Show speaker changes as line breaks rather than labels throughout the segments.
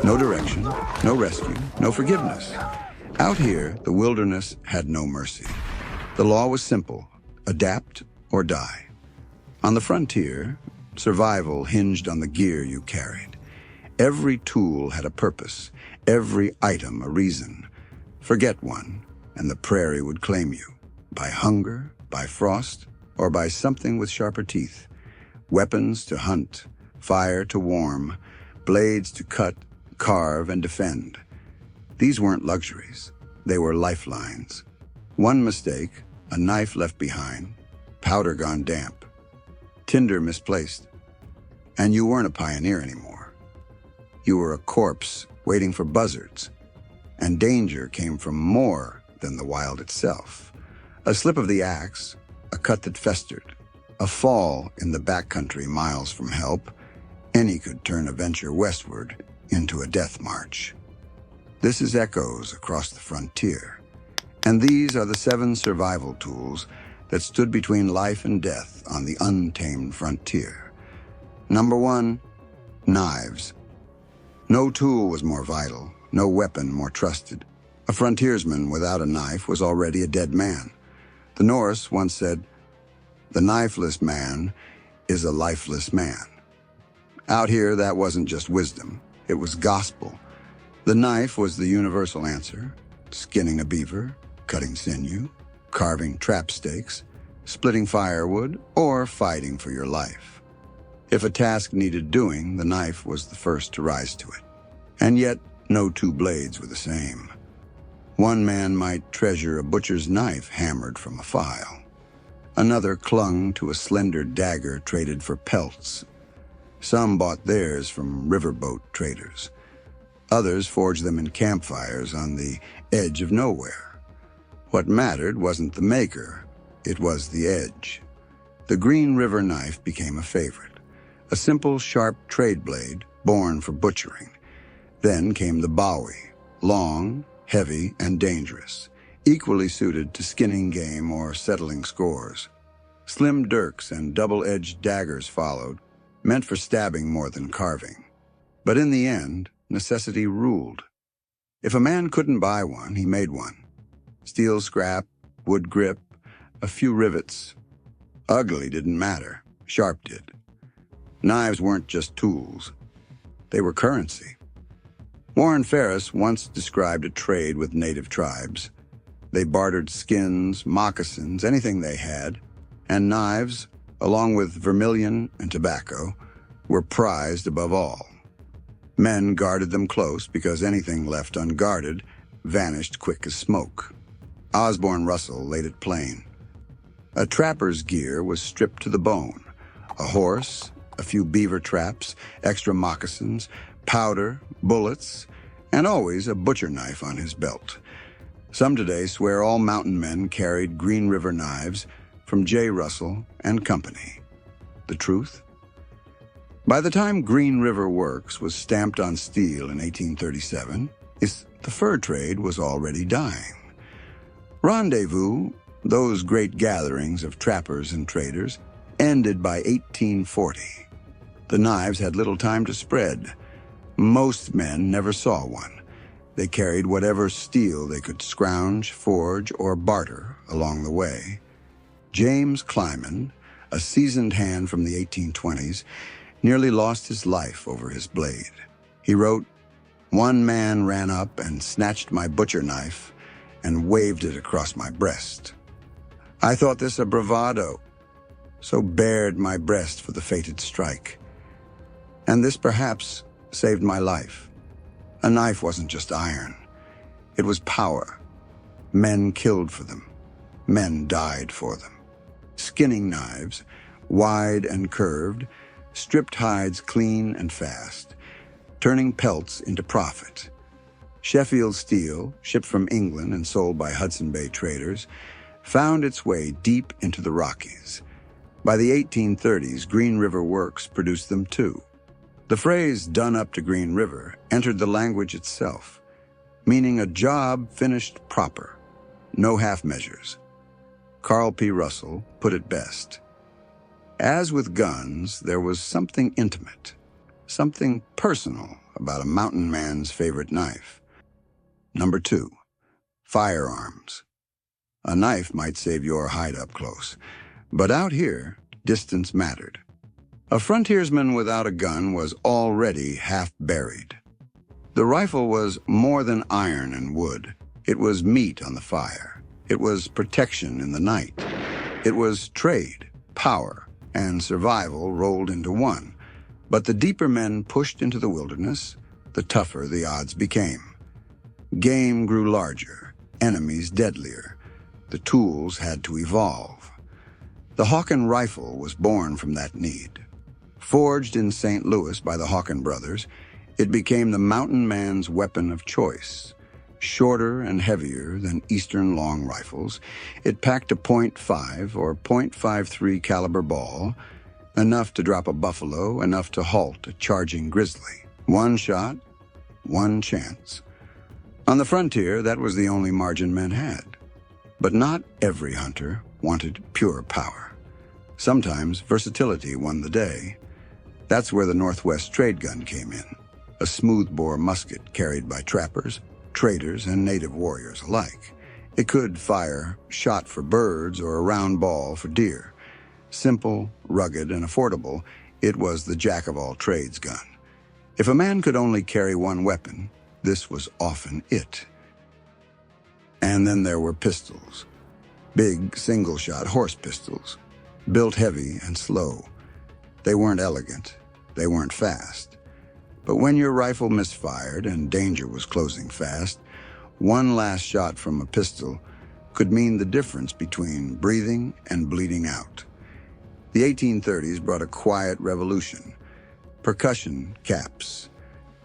No direction, no rescue, no forgiveness. Out here, the wilderness had no mercy. The law was simple: adapt or die. On the frontier, survival hinged on the gear you carried. Every tool had a purpose, every item a reason. Forget one, and the prairie would claim you. By hunger, by frost, or by something with sharper teeth. Weapons to hunt, fire to warm, blades to cut, carve, and defend. These weren't luxuries. They were lifelines. One mistake, a knife left behind, powder gone damp, tinder misplaced, and you weren't a pioneer anymore. You were a corpse waiting for buzzards, and danger came from more than the wild itself. A slip of the axe, a cut that festered, a fall in the backcountry miles from help, any could turn a venture westward into a death march. This is Echoes Across the Frontier, and these are the 7 survival tools that stood between life and death on the untamed frontier. Number 1, knives. No tool was more vital, no weapon more trusted. A frontiersman without a knife was already a dead man. The Norse once said, "The knifeless man is a lifeless man." Out here, that wasn't just wisdom, it was gospel. The knife was the universal answer: skinning a beaver, cutting sinew, carving trap stakes, splitting firewood, or fighting for your life. If a task needed doing, the knife was the first to rise to it. And yet, no 2 blades were the same. One man might treasure a butcher's knife hammered from a file. Another clung to a slender dagger traded for pelts. Some bought theirs from riverboat traders. Others forged them in campfires on the edge of nowhere. What mattered wasn't the maker, it was the edge. The Green River knife became a favorite, a simple, sharp trade blade born for butchering. Then came the Bowie, long, heavy, and dangerous, equally suited to skinning game or settling scores. Slim dirks and double-edged daggers followed, meant for stabbing more than carving. But in the end, necessity ruled. If a man couldn't buy one, he made one. Steel scrap, wood grip, a few rivets. Ugly didn't matter, sharp did. Knives weren't just tools. They were currency. Warren Ferris once described a trade with native tribes. They bartered skins, moccasins, anything they had, and knives, along with vermilion and tobacco, were prized above all. Men guarded them close because anything left unguarded vanished quick as smoke. Osborne Russell laid it plain. A trapper's gear was stripped to the bone. A horse, a few beaver traps, extra moccasins, powder, bullets, and always a butcher knife on his belt. Some today swear all mountain men carried Green River knives from J. Russell and Company. The truth? By the time Green River Works was stamped on steel in 1837, the fur trade was already dying. Rendezvous, those great gatherings of trappers and traders, ended by 1840. The knives had little time to spread. Most men never saw one. They carried whatever steel they could scrounge, forge, or barter along the way. James Kleiman, a seasoned hand from the 1820s, nearly lost his life over his blade. He wrote, "One man ran up and snatched my butcher knife and waved it across my breast. I thought this a bravado, so bared my breast for the fated strike. And this perhaps saved my life. A knife wasn't just iron. It was power. Men killed for them. Men died for them. Skinning knives, wide and curved, stripped hides clean and fast, turning pelts into profit. Sheffield steel, shipped from England and sold by Hudson Bay traders, found its way deep into the Rockies. By the 1830s, Green River Works produced them too. The phrase "done up to Green River" entered the language itself, meaning a job finished proper, no half measures. Carl P. Russell put it best. As with guns, there was something intimate, something personal about a mountain man's favorite knife. Number 2, firearms. A knife might save your hide up close, but out here, distance mattered. A frontiersman without a gun was already half buried. The rifle was more than iron and wood. It was meat on the fire. It was protection in the night. It was trade, power, and survival rolled into one. But the deeper men pushed into the wilderness, the tougher the odds became. Game grew larger, enemies deadlier. The tools had to evolve. The Hawken rifle was born from that need. Forged in St. Louis by the Hawken brothers, it became the mountain man's weapon of choice. Shorter and heavier than Eastern long rifles, it packed a .5 or .53 caliber ball, enough to drop a buffalo, enough to halt a charging grizzly. One shot, one chance. On the frontier, that was the only margin men had. But not every hunter wanted pure power. Sometimes versatility won the day. That's where the Northwest trade gun came in, a smoothbore musket carried by trappers, traders, and native warriors alike. It could fire shot for birds or a round ball for deer. Simple, rugged, and affordable, it was the jack-of-all-trades gun. If a man could only carry one weapon, this was often it. And then there were pistols. Big, single-shot horse pistols, built heavy and slow. They weren't elegant, they weren't fast. But when your rifle misfired and danger was closing fast, one last shot from a pistol could mean the difference between breathing and bleeding out. The 1830s brought a quiet revolution. Percussion caps,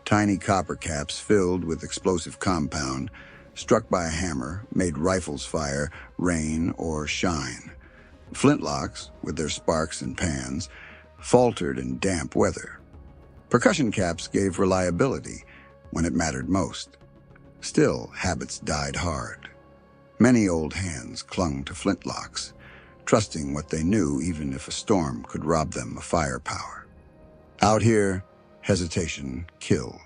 tiny copper caps filled with explosive compound, struck by a hammer, made rifles fire, rain or shine. Flintlocks, with their sparks and pans, faltered in damp weather. Percussion caps gave reliability when it mattered most. Still, habits died hard. Many old hands clung to flintlocks, trusting what they knew even if a storm could rob them of firepower. Out here, hesitation killed.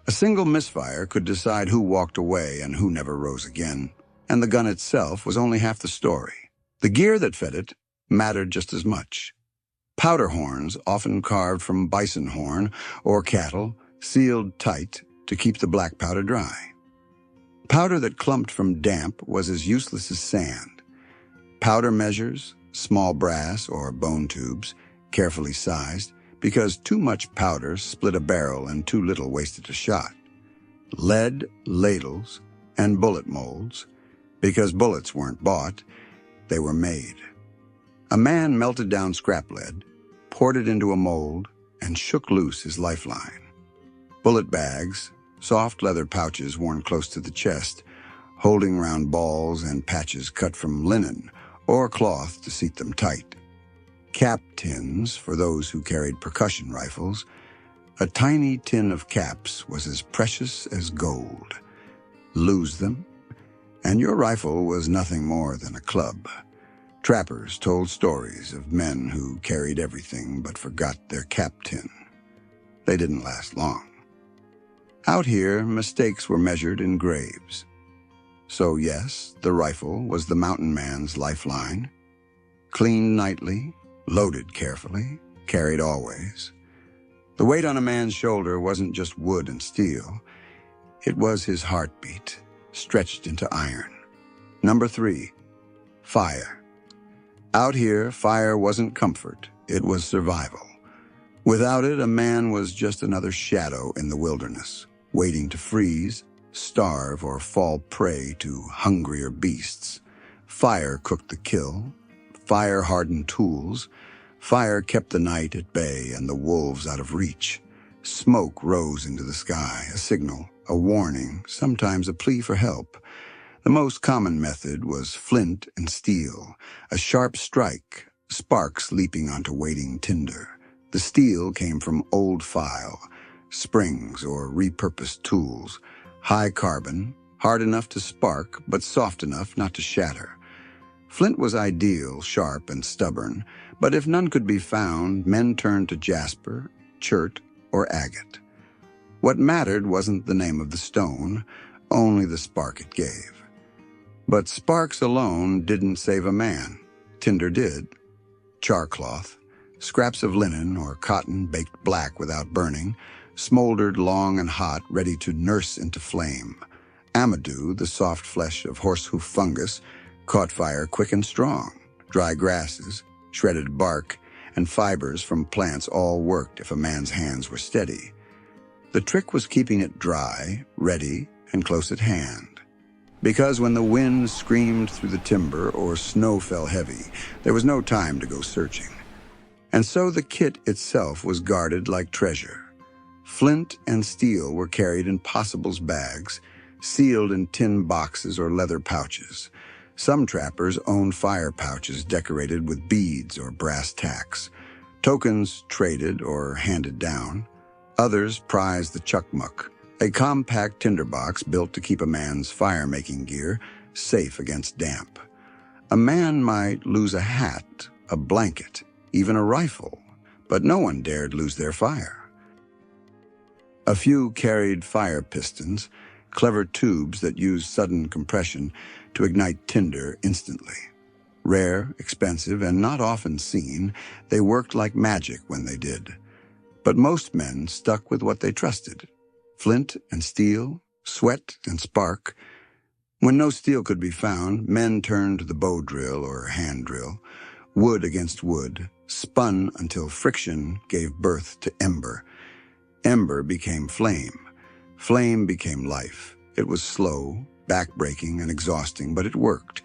A single misfire could decide who walked away and who never rose again, and the gun itself was only half the story. The gear that fed it mattered just as much. Powder horns, often carved from bison horn or cattle, sealed tight to keep the black powder dry. Powder that clumped from damp was as useless as sand. Powder measures, small brass or bone tubes, carefully sized, because too much powder split a barrel and too little wasted a shot. Lead ladles and bullet molds, because bullets weren't bought, they were made. A man melted down scrap lead, poured it into a mold, and shook loose his lifeline. Bullet bags, soft leather pouches worn close to the chest, holding round balls and patches cut from linen or cloth to seat them tight. Cap tins for those who carried percussion rifles. A tiny tin of caps was as precious as gold. Lose them, and your rifle was nothing more than a club. Trappers told stories of men who carried everything but forgot their cap tin. They didn't last long. Out here, mistakes were measured in graves. So yes, the rifle was the mountain man's lifeline. Cleaned nightly, loaded carefully, carried always. The weight on a man's shoulder wasn't just wood and steel. It was his heartbeat, stretched into iron. Number 3, fire. Out here, fire wasn't comfort, it was survival. Without it, a man was just another shadow in the wilderness, waiting to freeze, starve, or fall prey to hungrier beasts. Fire cooked the kill. Fire hardened tools. Fire kept the night at bay and the wolves out of reach. Smoke rose into the sky, a signal, a warning, sometimes a plea for help. The most common method was flint and steel, a sharp strike, sparks leaping onto waiting tinder. The steel came from old file, springs or repurposed tools, high carbon, hard enough to spark but soft enough not to shatter. Flint was ideal, sharp and stubborn, but if none could be found, men turned to jasper, chert, or agate. What mattered wasn't the name of the stone, only the spark it gave. But sparks alone didn't save a man. Tinder did. Charcloth, scraps of linen or cotton baked black without burning, smoldered long and hot, ready to nurse into flame. Amadou, the soft flesh of horsehoof fungus, caught fire quick and strong. Dry grasses, shredded bark, and fibers from plants all worked if a man's hands were steady. The trick was keeping it dry, ready, and close at hand. Because when the wind screamed through the timber or snow fell heavy, there was no time to go searching. And so the kit itself was guarded like treasure. Flint and steel were carried in possibles bags, sealed in tin boxes or leather pouches. Some trappers owned fire pouches decorated with beads or brass tacks, tokens traded or handed down. Others prized the chuckmuck, a compact tinderbox built to keep a man's fire-making gear safe against damp. A man might lose a hat, a blanket, even a rifle, but no one dared lose their fire. A few carried fire pistons, clever tubes that used sudden compression to ignite tinder instantly. Rare, expensive, and not often seen, they worked like magic when they did. But most men stuck with what they trusted: flint and steel, sweat and spark. When no steel could be found, men turned to the bow drill or hand drill, wood against wood, spun until friction gave birth to ember. Ember became flame. Flame became life. It was slow, back-breaking, and exhausting, but it worked.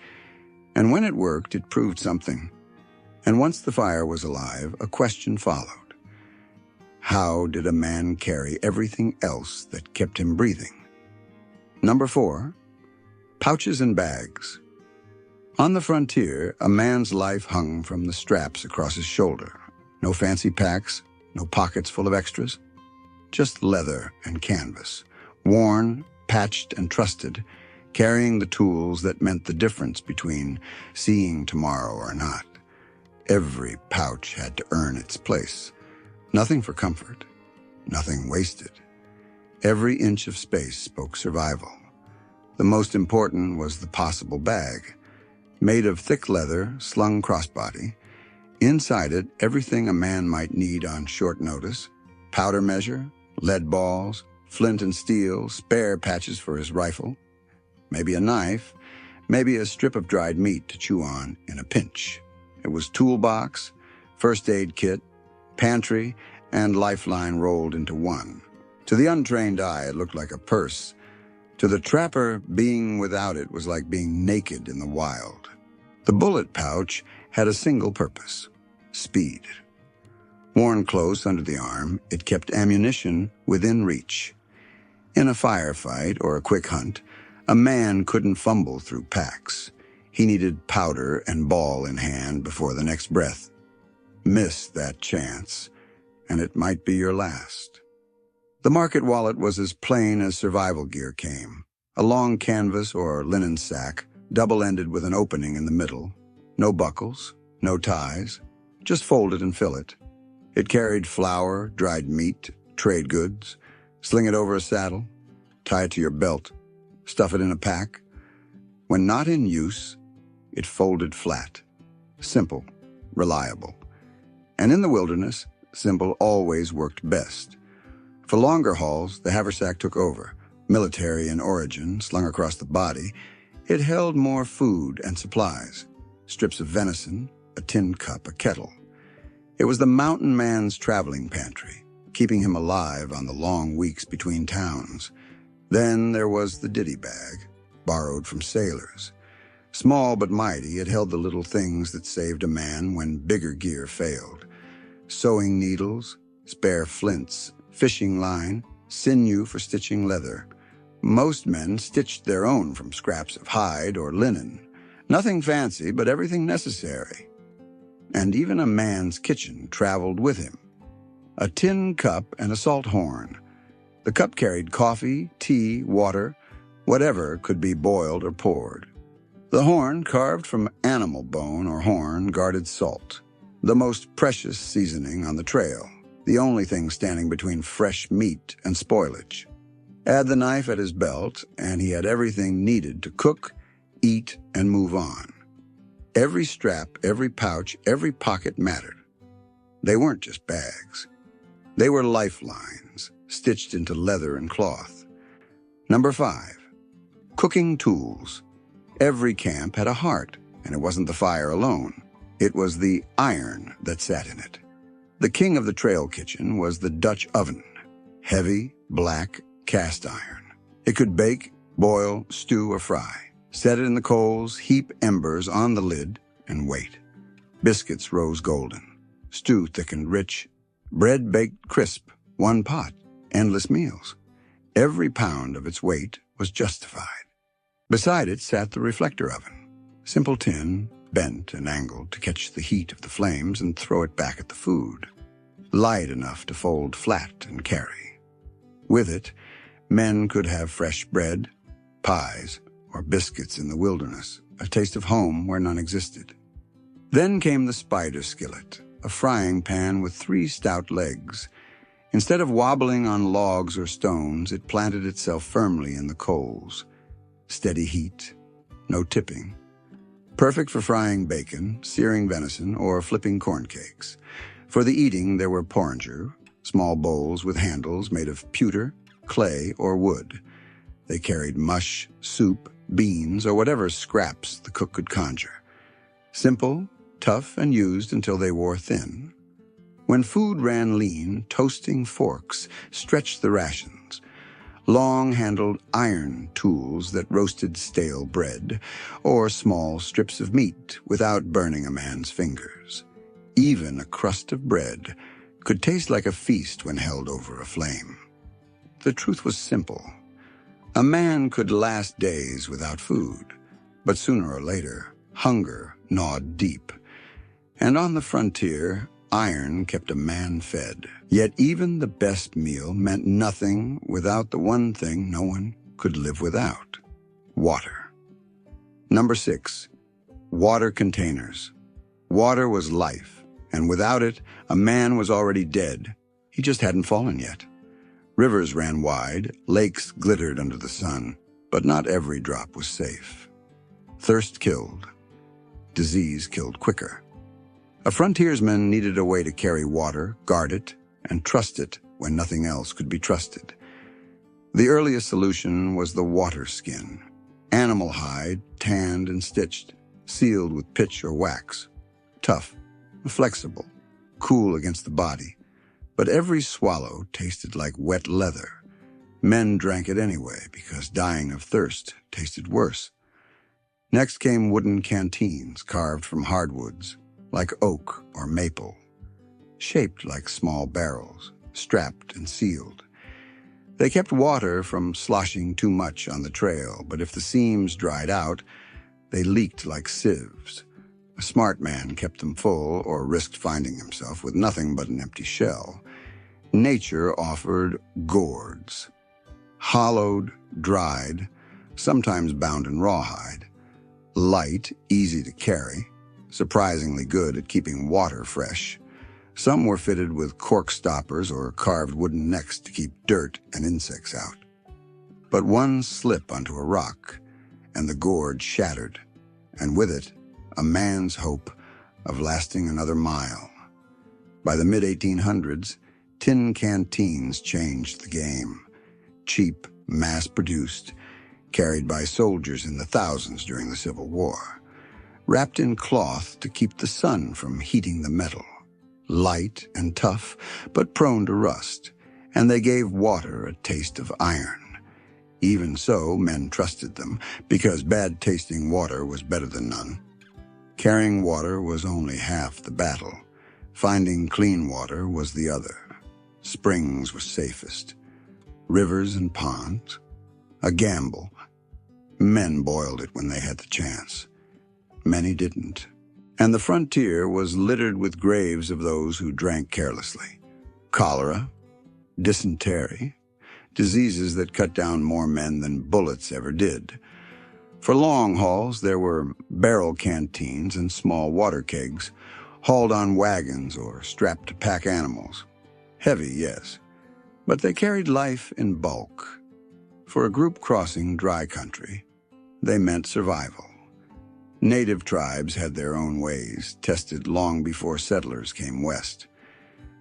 And when it worked, it proved something. And once the fire was alive, a question followed. How did a man carry everything else that kept him breathing? Number 4, pouches and bags. On the frontier, a man's life hung from the straps across his shoulder. No fancy packs, no pockets full of extras. Just leather and canvas, worn, patched, and trusted, carrying the tools that meant the difference between seeing tomorrow or not. Every pouch had to earn its place. Nothing for comfort, nothing wasted. Every inch of space spoke survival. The most important was the possible bag. Made of thick leather, slung crossbody. Inside it, everything a man might need on short notice: powder measure, lead balls, flint and steel, spare patches for his rifle, maybe a knife, maybe a strip of dried meat to chew on in a pinch. It was toolbox, first aid kit, pantry, and lifeline rolled into one. To the untrained eye, it looked like a purse. To the trapper, being without it was like being naked in the wild. The bullet pouch had a single purpose: speed. Worn close under the arm, it kept ammunition within reach. In a firefight or a quick hunt, a man couldn't fumble through packs. He needed powder and ball in hand before the next breath. Miss that chance, and it might be your last. The market wallet was as plain as survival gear came. A long canvas or linen sack, double-ended with an opening in the middle. No buckles, no ties, just fold it and fill it. It carried flour, dried meat, trade goods. Sling it over a saddle, tie it to your belt, stuff it in a pack. When not in use, it folded flat. Simple, reliable. And in the wilderness, simple always worked best. For longer hauls, the haversack took over. Military in origin, slung across the body, it held more food and supplies. Strips of venison, a tin cup, a kettle. It was the mountain man's traveling pantry, keeping him alive on the long weeks between towns. Then there was the ditty bag, borrowed from sailors. Small but mighty, it held the little things that saved a man when bigger gear failed. Sewing needles, spare flints, fishing line, sinew for stitching leather. Most men stitched their own from scraps of hide or linen. Nothing fancy, but everything necessary. And even a man's kitchen traveled with him. A tin cup and a salt horn. The cup carried coffee, tea, water, whatever could be boiled or poured. The horn, carved from animal bone or horn, guarded salt, the most precious seasoning on the trail. the only thing standing between fresh meat and spoilage. Add the knife at his belt, and he had everything needed to cook, eat, and move on. Every strap, every pouch, every pocket mattered. They weren't just bags. They were lifelines, stitched into leather and cloth. Number 5, cooking tools. Every camp had a heart, and it wasn't the fire alone. It was the iron that sat in it. The king of the trail kitchen was the Dutch oven. Heavy, black, cast iron. It could bake, boil, stew, or fry. Set it in the coals, heap embers on the lid, and wait. Biscuits rose golden. Stew thickened rich. Bread baked crisp. One pot. Endless meals. Every pound of its weight was justified. Beside it sat the reflector oven. Simple tin, bent and angled to catch the heat of the flames and throw it back at the food. Light enough to fold flat and carry. With it, men could have fresh bread, pies, or biscuits in the wilderness, a taste of home where none existed. Then came the spider skillet, a frying pan with 3 stout legs. Instead of wobbling on logs or stones, it planted itself firmly in the coals. Steady heat, no tipping. Perfect for frying bacon, searing venison, or flipping corn cakes. For the eating, there were porringer, small bowls with handles made of pewter, clay, or wood. They carried mush, soup, beans, or whatever scraps the cook could conjure. Simple, tough, and used until they wore thin. When food ran lean, toasting forks stretched the rations. Long-handled iron tools that roasted stale bread, or small strips of meat without burning a man's fingers. Even a crust of bread could taste like a feast when held over a flame. The truth was simple. A man could last days without food, but sooner or later, hunger gnawed deep. And on the frontier, iron kept a man fed. Yet even the best meal meant nothing without the one thing no one could live without: water. Number 6, water containers. Water was life, and without it, a man was already dead. He just hadn't fallen yet. Rivers ran wide, lakes glittered under the sun, but not every drop was safe. Thirst killed. Disease killed quicker. A frontiersman needed a way to carry water, guard it, and trust it when nothing else could be trusted. The earliest solution was the water skin. Animal hide, tanned and stitched, sealed with pitch or wax. Tough, flexible, cool against the body. But every swallow tasted like wet leather. Men drank it anyway because dying of thirst tasted worse. Next came wooden canteens carved from hardwoods, like oak or maple, shaped like small barrels, strapped and sealed. They kept water from sloshing too much on the trail, but if the seams dried out, they leaked like sieves. A smart man kept them full or risked finding himself with nothing but an empty shell. Nature offered gourds, hollowed, dried, sometimes bound in rawhide, light, easy to carry, surprisingly good at keeping water fresh. Some were fitted with cork stoppers or carved wooden necks to keep dirt and insects out. But one slip onto a rock, and the gourd shattered, and with it, a man's hope of lasting another mile. By the mid-1800s, tin canteens changed the game. Cheap, mass-produced, carried by soldiers in the thousands during the Civil War. Wrapped in cloth to keep the sun from heating the metal. Light and tough, but prone to rust, and they gave water a taste of iron. Even so, men trusted them, because bad-tasting water was better than none. Carrying water was only half the battle. Finding clean water was the other. Springs were safest. Rivers and ponds, a gamble. Men boiled it when they had the chance. Many didn't. And the frontier was littered with graves of those who drank carelessly. Cholera, dysentery, diseases that cut down more men than bullets ever did. For long hauls, there were barrel canteens and small water kegs, hauled on wagons or strapped to pack animals. Heavy, yes, but they carried life in bulk. For a group crossing dry country, they meant survival. Native tribes had their own ways, tested long before settlers came west.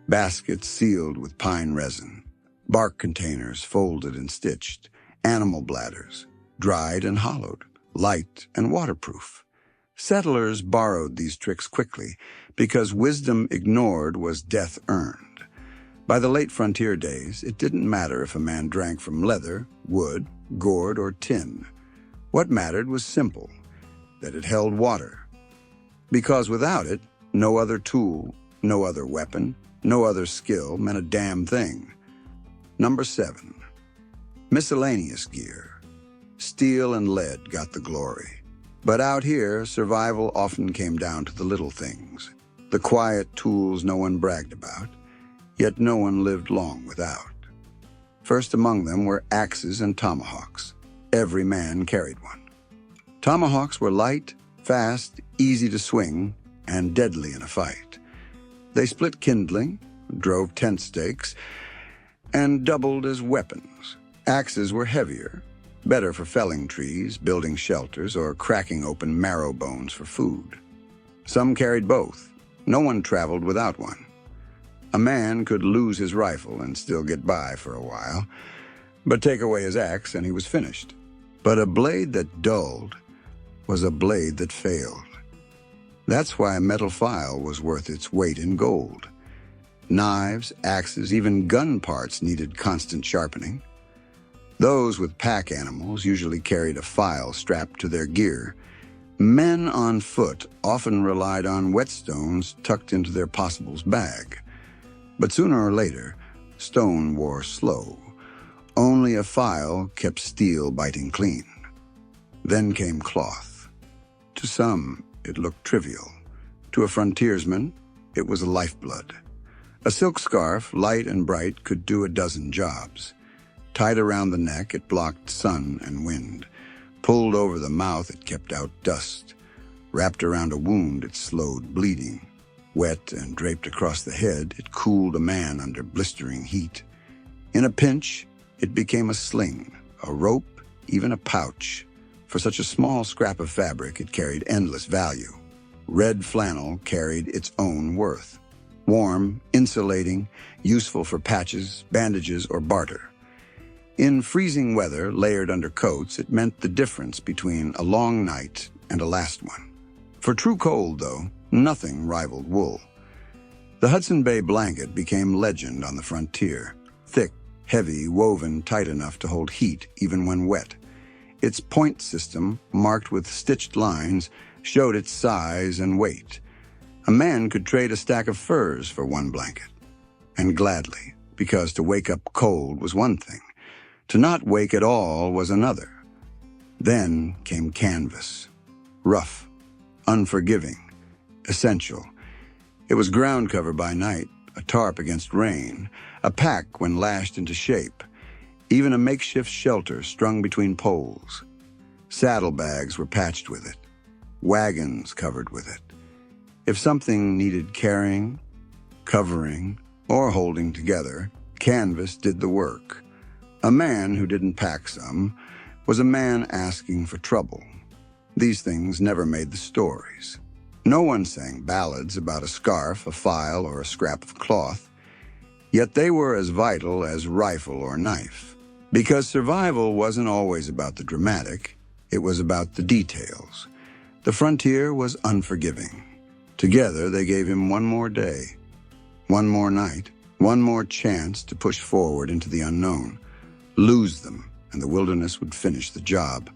Baskets sealed with pine resin, bark containers folded and stitched, animal bladders, dried and hollowed, light and waterproof. Settlers borrowed these tricks quickly because wisdom ignored was death earned. By the late frontier days, it didn't matter if a man drank from leather, wood, gourd, or tin. What mattered was simple, that it held water. Because without it, no other tool, no other weapon, no other skill meant a damn thing. Number 7. Miscellaneous gear. Steel and lead got the glory. But out here, survival often came down to the little things, the quiet tools no one bragged about, yet no one lived long without. First among them were axes and tomahawks. Every man carried one. Tomahawks were light, fast, easy to swing, and deadly in a fight. They split kindling, drove tent stakes, and doubled as weapons. Axes were heavier, better for felling trees, building shelters, or cracking open marrow bones for food. Some carried both. No one traveled without one. A man could lose his rifle and still get by for a while, but take away his axe and he was finished. But a blade that dulled was a blade that failed. That's why a metal file was worth its weight in gold. Knives, axes, even gun parts needed constant sharpening. Those with pack animals usually carried a file strapped to their gear. Men on foot often relied on whetstones tucked into their possibles bag. But sooner or later, stone wore slow. Only a file kept steel biting clean. Then came cloth. To some, it looked trivial. To a frontiersman, it was a lifeblood. A silk scarf, light and bright, could do a dozen jobs. Tied around the neck, it blocked sun and wind. Pulled over the mouth, it kept out dust. Wrapped around a wound, it slowed bleeding. Wet and draped across the head, it cooled a man under blistering heat. In a pinch, it became a sling, a rope, even a pouch. For such a small scrap of fabric, it carried endless value. Red flannel carried its own worth. Warm, insulating, useful for patches, bandages, or barter. In freezing weather, layered under coats, it meant the difference between a long night and a last one. For true cold, though, nothing rivaled wool. The Hudson Bay blanket became legend on the frontier. Thick, heavy, woven tight enough to hold heat even when wet. Its point system, marked with stitched lines, showed its size and weight. A man could trade a stack of furs for one blanket. And gladly, because to wake up cold was one thing. To not wake at all was another. Then came canvas. Rough, unforgiving, essential. It was ground cover by night, a tarp against rain, a pack when lashed into shape, even a makeshift shelter strung between poles. Saddlebags were patched with it, wagons covered with it. If something needed carrying, covering, or holding together, canvas did the work. A man who didn't pack some was a man asking for trouble. These things never made the stories. No one sang ballads about a scarf, a file, or a scrap of cloth. Yet they were as vital as rifle or knife. Because survival wasn't always about the dramatic, it was about the details. The frontier was unforgiving. Together, they gave him one more day, one more night, one more chance to push forward into the unknown. Lose them, and the wilderness would finish the job.